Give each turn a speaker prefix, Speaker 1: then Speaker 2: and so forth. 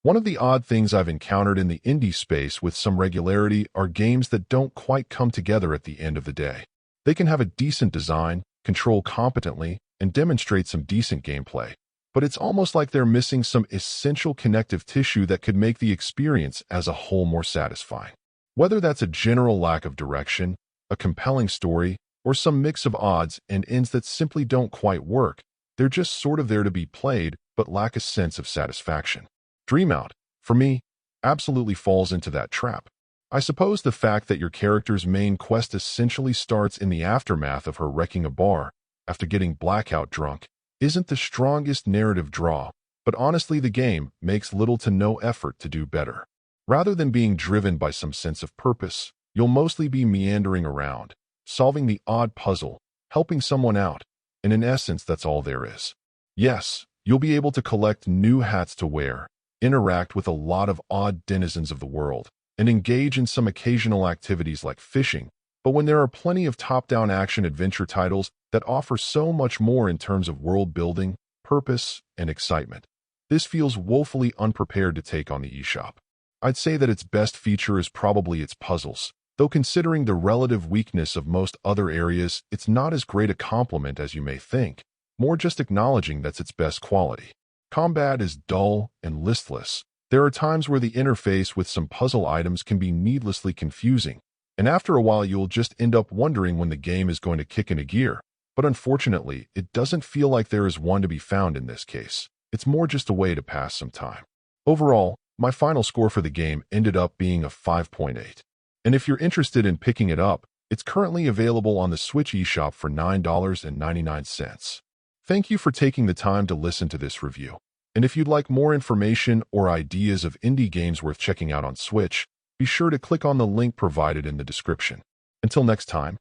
Speaker 1: One of the odd things I've encountered in the indie space with some regularity are games that don't quite come together at the end of the day. They can have a decent design, control competently, and demonstrate some decent gameplay, but it's almost like they're missing some essential connective tissue that could make the experience as a whole more satisfying. Whether that's a general lack of direction, a compelling story, or some mix of odds and ends that simply don't quite work, they're just sort of there to be played but lack a sense of satisfaction. DreamOut, for me, absolutely falls into that trap. I suppose the fact that your character's main quest essentially starts in the aftermath of her wrecking a bar after getting blackout drunk isn't the strongest narrative draw, but honestly the game makes little to no effort to do better. Rather than being driven by some sense of purpose, you'll mostly be meandering around, solving the odd puzzle, helping someone out, and in essence that's all there is. Yes, you'll be able to collect new hats to wear, interact with a lot of odd denizens of the world, and engage in some occasional activities like fishing, but when there are plenty of top-down action-adventure titles that offer so much more in terms of world building, purpose, and excitement, this feels woefully unprepared to take on the eShop. I'd say that its best feature is probably its puzzles, though considering the relative weakness of most other areas, it's not as great a compliment as you may think, more just acknowledging that's its best quality. Combat is dull and listless. There are times where the interface with some puzzle items can be needlessly confusing, and after a while you'll just end up wondering when the game is going to kick into gear. But unfortunately, it doesn't feel like there is one to be found in this case. It's more just a way to pass some time. Overall, my final score for the game ended up being a 5.8. And if you're interested in picking it up, it's currently available on the Switch eShop for $9.99. Thank you for taking the time to listen to this review. And if you'd like more information or ideas of indie games worth checking out on Switch, be sure to click on the link provided in the description. Until next time,